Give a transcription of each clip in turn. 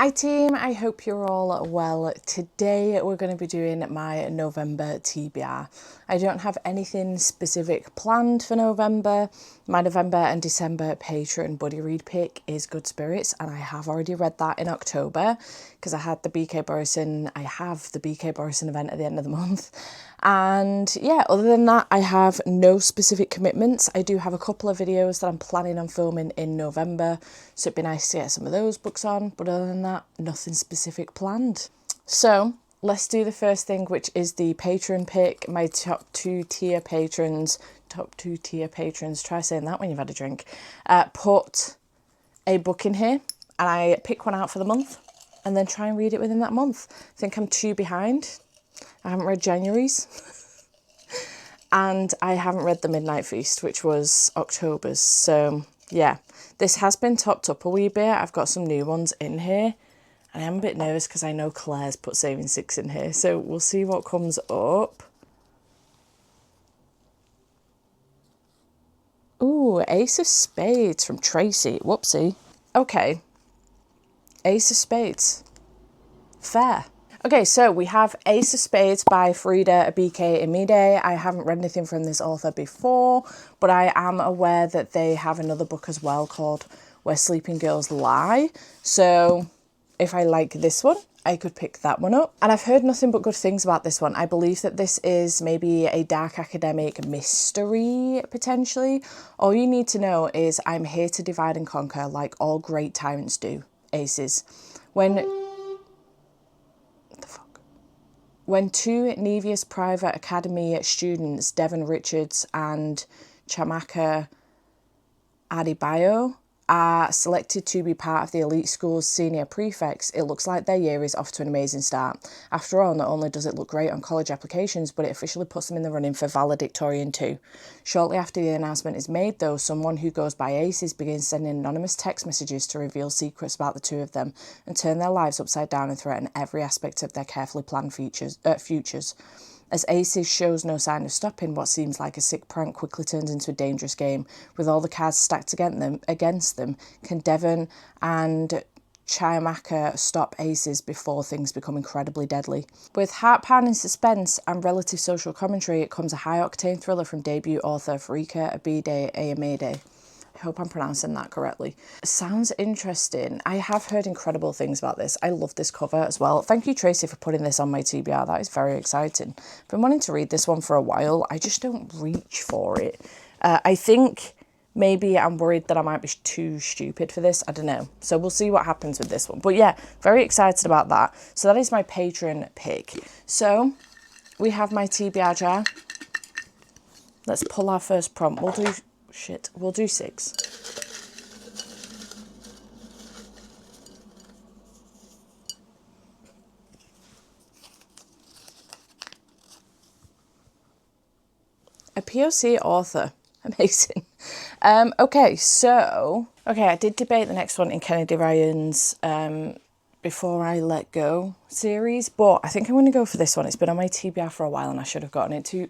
Hi team, I hope you're all well. Today we're going to be doing my November TBR. I don't have anything specific planned for November. My November and December Patron buddy read pick is Good Spirits, and I have already read that in October because I have the BK Borison event at the end of the month. And yeah, other than that, I have no specific commitments. I do have a couple of videos that I'm planning on filming in November, so it'd be nice to get some of those books on, but other than that, nothing specific planned. So let's do the first thing, which is the patron pick. My top two tier patrons, try saying that when you've had a drink, put a book in here, and I pick one out for the month and then try and read it within that month. I think I'm 2 behind. I haven't read January's and I haven't read The Midnight Feast, which was October's. So yeah, this has been topped up a wee bit. I've got some new ones in here and I am a bit nervous because I know Claire's put Saving Six in here. So we'll see what comes up. Ooh, Ace of Spades from Tracy. Whoopsie. Okay. Ace of Spades. Fair. Okay, so we have Ace of Spades by Frida Abike Imide. I haven't read anything from this author before, but I am aware that they have another book as well called Where Sleeping Girls Lie. So if I like this one, I could pick that one up. And I've heard nothing but good things about this one. I believe that this is maybe a dark academic mystery, potentially. All you need to know is I'm here to divide and conquer like all great tyrants do, aces. When two Nevius Private Academy students, Devon Richards and Chamaka Adebayo, are selected to be part of the elite school's senior prefects, it looks like their year is off to an amazing start. After all, not only does it look great on college applications, but it officially puts them in the running for valedictorian too. Shortly after the announcement is made, though, someone who goes by Aces begins sending anonymous text messages to reveal secrets about the two of them and turn their lives upside down and threaten every aspect of their carefully planned futures. As Aces shows no sign of stopping, what seems like a sick prank quickly turns into a dangerous game. With all the cards stacked against them, can Devon and Chiamaka stop Aces before things become incredibly deadly? With heart-pounding suspense and relative social commentary, it comes a high-octane thriller from debut author Farika Abide Ayamede. I hope I'm pronouncing that correctly. Sounds interesting. I have heard incredible things about this. I love this cover as well. Thank you, Tracy, for putting this on my TBR. That is very exciting. I've been wanting to read this one for a while. I just don't reach for it. I think maybe I'm worried that I might be too stupid for this. I don't know. So we'll see what happens with this one. But yeah, very excited about that. So that is my patron pick. So we have my TBR jar. Let's pull our first prompt. We'll do 6. A POC author. Amazing. Okay, I did debate the next one in Kennedy Ryan's Before I Let Go series, but I think I'm going to go for this one. It's been on my TBR for a while and I should have gotten to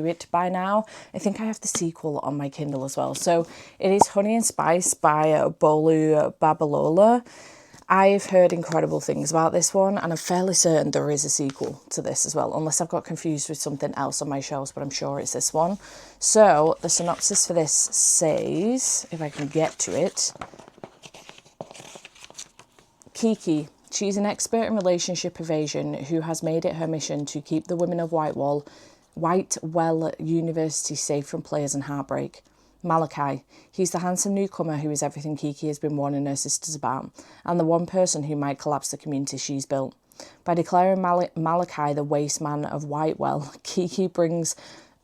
it by now. I think I have the sequel on my Kindle as well. So it is Honey and Spice by Bolu Babalola. I've heard incredible things about this one and I'm fairly certain there is a sequel to this as well, unless I've got confused with something else on my shelves, but I'm sure it's this one. So the synopsis for this says, if I can get to it, Kiki. She's an expert in relationship evasion who has made it her mission to keep the women of Whitewell University safe from players and heartbreak. Malachi. He's the handsome newcomer who is everything Kiki has been warning her sisters about, and the one person who might collapse the community she's built. By declaring Malachi the waste man of Whitewell, Kiki brings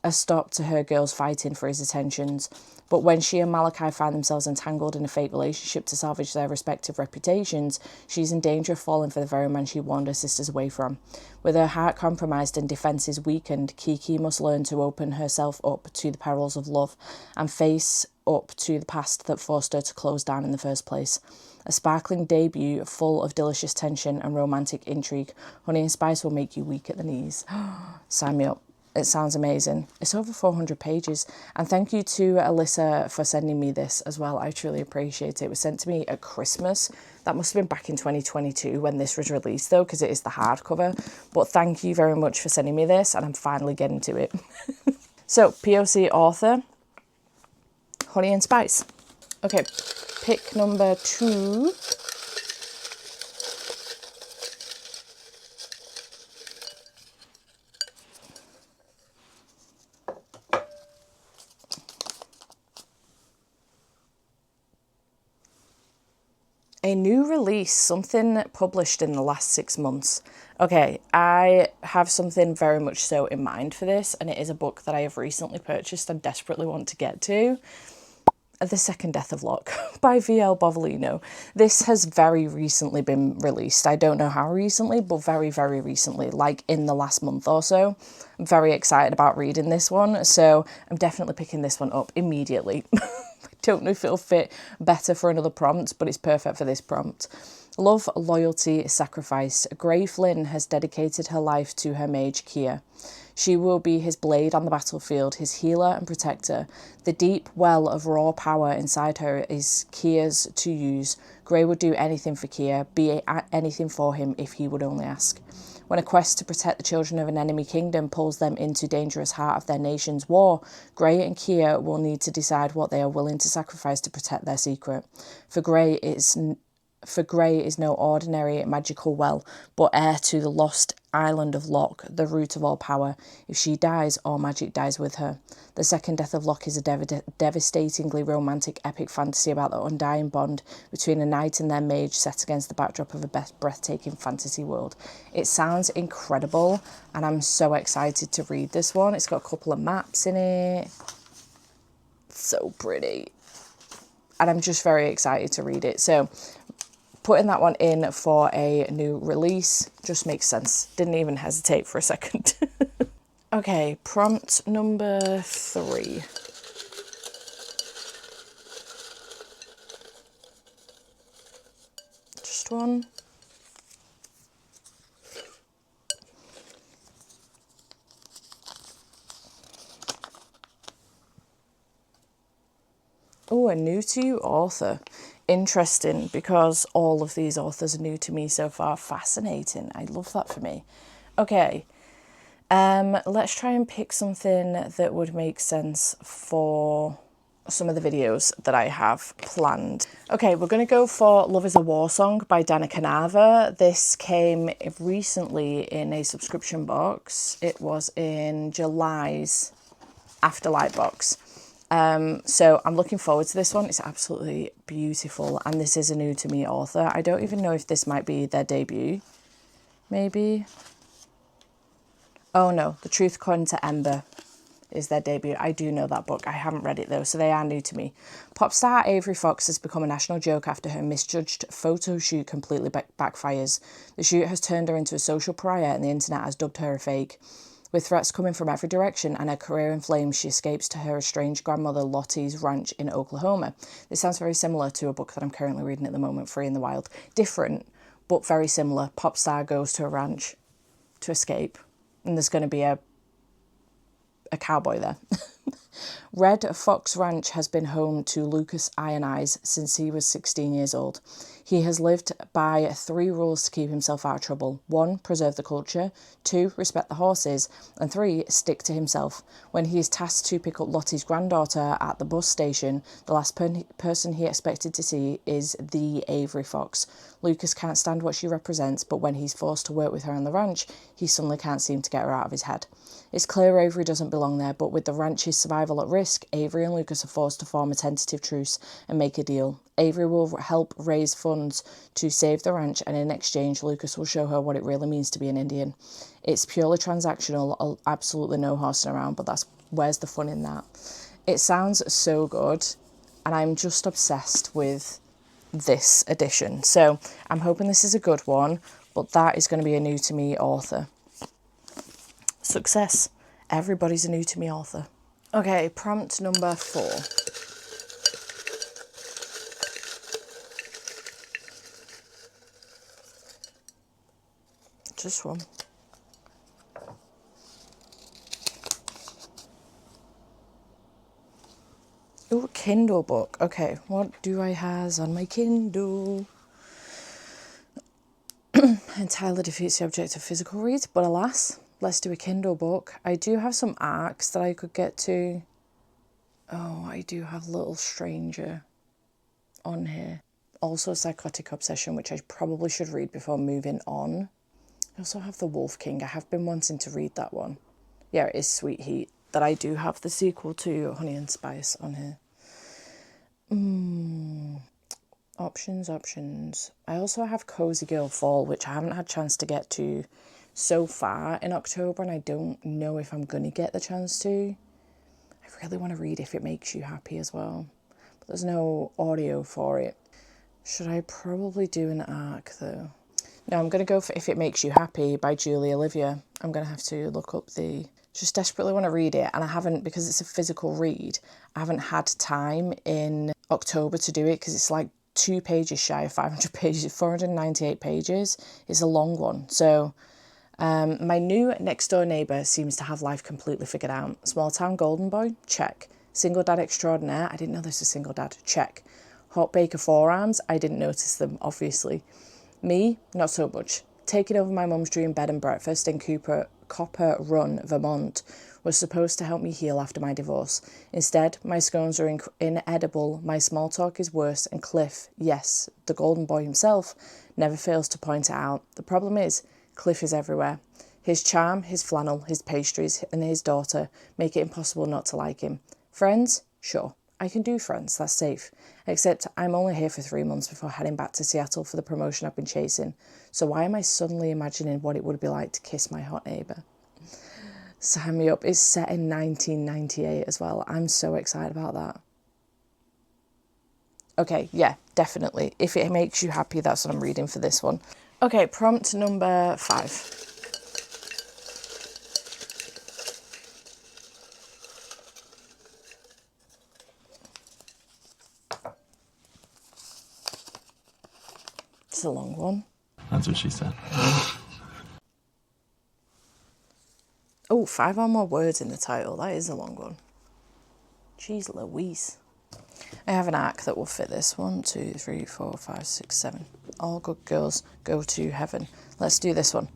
a stop to her girls fighting for his attentions. But when she and Malachi find themselves entangled in a fake relationship to salvage their respective reputations, she's in danger of falling for the very man she warned her sisters away from. With her heart compromised and defences weakened, Kiki must learn to open herself up to the perils of love and face up to the past that forced her to close down in the first place. A sparkling debut full of delicious tension and romantic intrigue, Honey and Spice will make you weak at the knees. Sign me up. It sounds amazing. It's over 400 pages. And thank you to Alyssa for sending me this as well. I truly appreciate it. It was sent to me at Christmas. That must have been back in 2022 when this was released though, because it is the hardcover. But thank you very much for sending me this, and I'm finally getting to it. So, POC author, Honey and Spice. Okay, pick number 2. A new release, something published in the last 6 months. Okay, I have something very much so in mind for this, and it is a book that I have recently purchased and desperately want to get to. The Second Death of Locke by V.L. Bovolino. This has very recently been released. I don't know how recently, but very, very recently, like in the last month or so. I'm very excited about reading this one, so I'm definitely picking this one up immediately. I don't know if it'll fit better for another prompt, but it's perfect for this prompt. Love, loyalty, sacrifice. Gray Flynn has dedicated her life to her mage, Kia. She will be his blade on the battlefield, his healer and protector. The deep well of raw power inside her is Kia's to use. Gray would do anything for Kia, be anything for him if he would only ask. When a quest to protect the children of an enemy kingdom pulls them into dangerous heart of their nation's war, Gray and Kia will need to decide what they are willing to sacrifice to protect their secret. For Gray is no ordinary magical well, but heir to the lost island of Locke, the root of all power. If she dies, all magic dies with her. The Second Death of Locke is a devastatingly romantic epic fantasy about the undying bond between a knight and their mage set against the backdrop of a breathtaking fantasy world. It sounds incredible, and I'm so excited to read this one. It's got a couple of maps in it. So pretty. And I'm just very excited to read it. So putting that one in for a new release just makes sense. Didn't even hesitate for a second. Okay, prompt number 3. Just one. Oh, a new to you author. Interesting, because all of these authors are new to me so far. Fascinating. I love that for me. Okay. Let's try and pick something that would make sense for some of the videos that I have planned. Okay, we're going to go for Love is a War Song by Dana Canava. This came recently in a subscription box. It was in July's Afterlight box. So I'm looking forward to this one. It's absolutely beautiful, and this is a new to me author. I don't even know if this might be their debut. Maybe. Oh no, The Truth According to Ember is their debut. I do know that book. I haven't read it though, so they are new to me. Pop star Avery Fox has become a national joke after her misjudged photo shoot completely backfires. The shoot has turned her into a social pariah, and the internet has dubbed her a fake. With threats coming from every direction and her career in flames, she escapes to her estranged grandmother Lottie's ranch in Oklahoma. This sounds very similar to a book that I'm currently reading at the moment, Free in the Wild. Different, but very similar. Pop star goes to a ranch to escape, and there's going to be a cowboy there. Red Fox Ranch has been home to Lucas Iron Eyes since he was 16 years old. He has lived by 3 rules to keep himself out of trouble. 1, preserve the culture. 2, respect the horses. And 3, stick to himself. When he is tasked to pick up Lottie's granddaughter at the bus station, the last person he expected to see is the Avery Fox. Lucas can't stand what she represents, but when he's forced to work with her on the ranch, he suddenly can't seem to get her out of his head. It's clear Avery doesn't belong there, but with the ranch's survival at risk, Avery and Lucas are forced to form a tentative truce and make a deal. Avery will help raise funds to save the ranch, and in exchange, Lucas will show her what it really means to be an Indian. It's purely transactional, absolutely no horsing around, but where's the fun in that? It sounds so good, and I'm just obsessed with this edition. So I'm hoping this is a good one, but that is going to be a new to me author. Success. Everybody's a new to me author. Okay, prompt number 4. Just one. Oh, a Kindle book. Okay, what do I has on my Kindle? Entirely defeats the object of physical reads, but alas, let's do a Kindle book. I do have some arcs that I could get to. Oh, I do have Little Stranger on here. Also Psychotic Obsession, which I probably should read before moving on. I also have The Wolf King. I have been wanting to read that one. Yeah, it is Sweet Heat. That I do have the sequel to Honey and Spice on here. Options. I also have Cozy Girl Fall, which I haven't had a chance to get to so far in October, and I don't know if I'm going to get the chance to. I really want to read If It Makes You Happy as well, but there's no audio for it. Should I probably do an arc though? No, I'm going to go for If It Makes You Happy by Julie Olivia. I'm going to have to look up just desperately want to read it, and I haven't, because it's a physical read, I haven't had time in October to do it because it's like 2 pages shy of 500 pages, 498 pages. It's a long one. So my new next door neighbour seems to have life completely figured out. Small town golden boy, check. Single dad extraordinaire, I didn't know this was single dad, check. Hot baker forearms, I didn't notice them, obviously. Me, not so much. Taking over my mum's dream bed and breakfast in Copper Run, Vermont, was supposed to help me heal after my divorce. Instead, my scones are inedible, my small talk is worse, and Cliff, yes, the golden boy himself, never fails to point it out. The problem is, Cliff is everywhere. His charm, his flannel, his pastries, and his daughter make it impossible not to like him. Friends? Sure. I can do friends, that's safe. Except I'm only here for 3 months before heading back to Seattle for the promotion I've been chasing. So why am I suddenly imagining what it would be like to kiss my hot neighbour? Sign me up. It's set in 1998 as well. I'm so excited about that. Okay, yeah, definitely. If It Makes You Happy, that's what I'm reading for this one. Okay, prompt number 5. It's a long one. That's what she said. Oh, 5 or more words in the title. That is a long one. Jeez Louise. I have an arc that will fit this. 1, 2, 3, 4, 5, 6, 7. All good girls go to heaven. Let's do this one.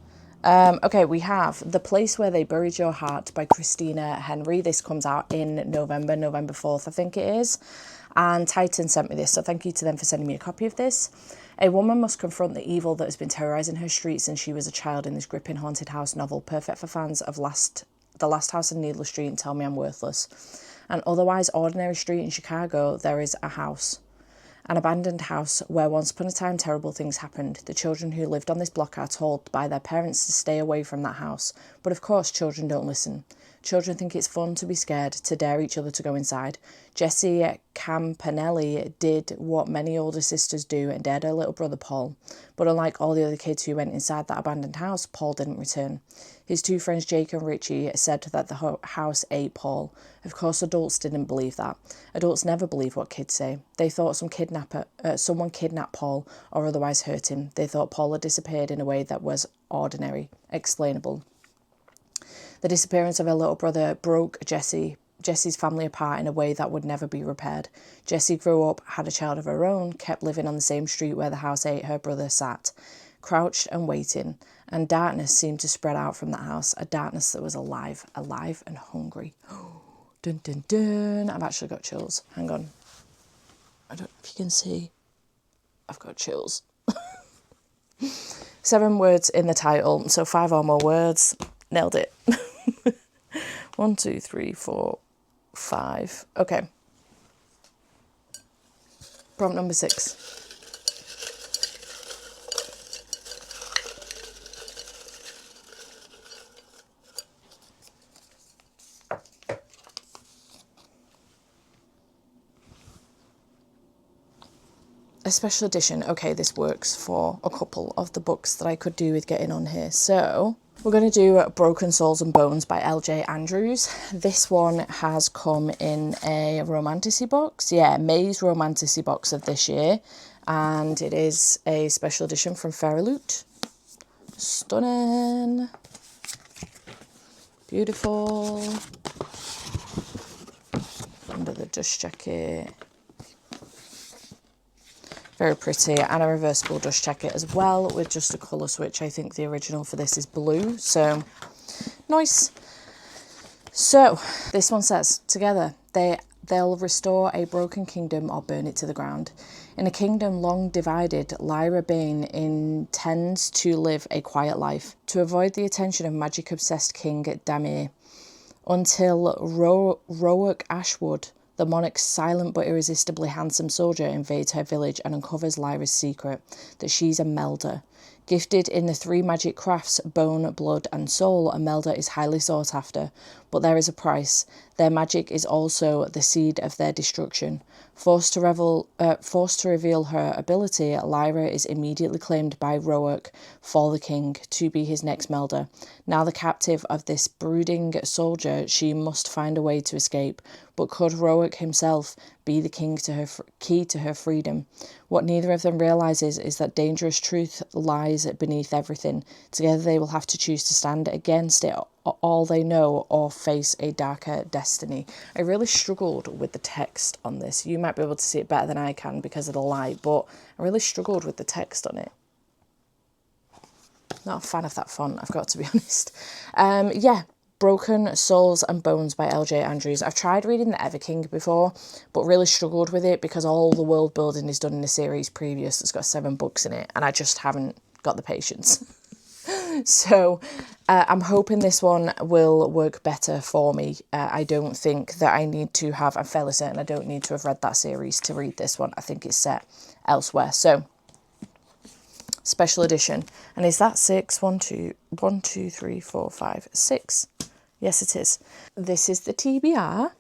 Okay, we have The Place Where They Buried Your Heart by Christina Henry. This comes out in November 4th, I think it is. And Titan sent me this, so thank you to them for sending me a copy of this. A woman must confront the evil that has been terrorising her streets since she was a child in this gripping haunted house novel, perfect for fans of The Last House on Needless Street and Tell Me I'm Worthless. An otherwise ordinary street in Chicago, there is a house. An abandoned house where once upon a time terrible things happened. The children who lived on this block are told by their parents to stay away from that house. But of course, children don't listen. Children think it's fun to be scared, to dare each other to go inside. Jessie Campanelli did what many older sisters do and dared her little brother Paul. But unlike all the other kids who went inside that abandoned house, Paul didn't return. His 2 friends, Jake and Richie, said that the house ate Paul. Of course, adults didn't believe that. Adults never believe what kids say. They thought someone kidnapped Paul or otherwise hurt him. They thought Paul had disappeared in a way that was ordinary, explainable. The disappearance of her little brother broke Jessie's family apart in a way that would never be repaired. Jessie grew up, had a child of her own, kept living on the same street where the house ate her brother sat, crouched and waiting, and darkness seemed to spread out from that house, a darkness that was alive and hungry. Dun dun dun. I've actually got chills. Hang on. I don't know if you can see. I've got chills. 7 words in the title, so 5 or more words. Nailed it. 1, 2, 3, 4, 5. Okay. Prompt number 6. A special edition. Okay, this works for a couple of the books that I could do with getting on here. So we're going to do Broken Souls and Bones by L.J. Andrews. This one has come in a romanticy box. Yeah, May's romanticy box of this year. And it is a special edition from Fairy Loot. Stunning. Beautiful. Under the dust jacket. Very pretty, and a reversible dust jacket as well with just a colour switch. I think the original for this is blue, so nice. So this one says, together they'll restore a broken kingdom or burn it to the ground. In a kingdom long divided, Lyra Bane intends to live a quiet life to avoid the attention of magic-obsessed King Damir, until Roark Ashwood, the monarch's silent but irresistibly handsome soldier, invades her village and uncovers Lyra's secret, that she's a melder. Gifted in the 3 magic crafts, bone, blood and soul, a melder is highly sought after, but there is a price. Their magic is also the seed of their destruction. Forced to reveal her ability, Lyra is immediately claimed by Roark for the king to be his next melder. Now the captive of this brooding soldier, she must find a way to escape. But could Roark himself be the key to her freedom? What neither of them realises is that dangerous truth lies beneath everything. Together they will have to choose to stand against it, all they know, or face a darker destiny. I really struggled with the text on this. You might be able to see it better than I can because of the light, but I really struggled with the text on it. Not a fan of that font, I've got to be honest. Yeah. Broken Souls and Bones by L.J. Andrews. I've tried reading the Everking before, but really struggled with it because all the world building is done in a series previous that's got 7 books in it, and I just haven't got the patience. So I'm hoping this one will work better for me. I don't think that I need to have, I'm fairly certain I don't need to have read that series to read this one. I think it's set elsewhere. So, special edition. And is that 6? 1, 2, 3, 4, 5, 6. Yes, it is. This is the TBR.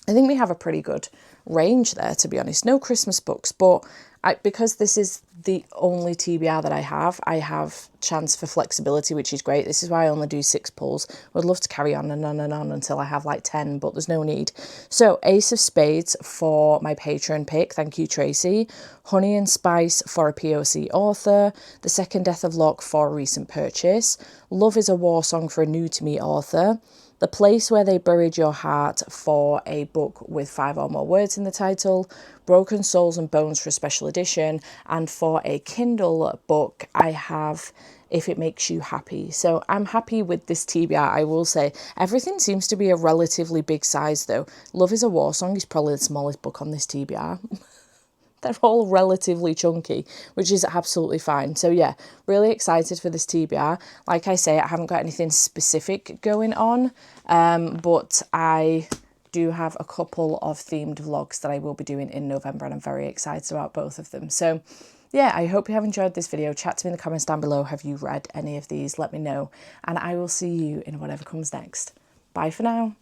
I think we have a pretty good range there, to be honest. No Christmas books, but because this is the only TBR that I have chance for flexibility, which is great. This is why I only do 6 pulls. Would love to carry on and on and on until I have like 10, but there's no need. So Ace of Spades for my Patron pick. Thank you, Tracy. Honey and Spice for a POC author. The Second Death of Locke for a recent purchase. Love is a War Song for a new to me author. The Place Where They Buried Your Heart for a book with 5 or more words in the title. Broken Souls and Bones for a special edition. And for a Kindle book, I have If It Makes You Happy. So I'm happy with this TBR, I will say. Everything seems to be a relatively big size though. Love is a War Song is probably the smallest book on this TBR. They're all relatively chunky, which is absolutely fine. So yeah, really excited for this TBR. Like I say, I haven't got anything specific going on, but I do have a couple of themed vlogs that I will be doing in November, and I'm very excited about both of them. So yeah, I hope you have enjoyed this video. Chat to me in the comments down below. Have you read any of these? Let me know, and I will see you in whatever comes next. Bye for now.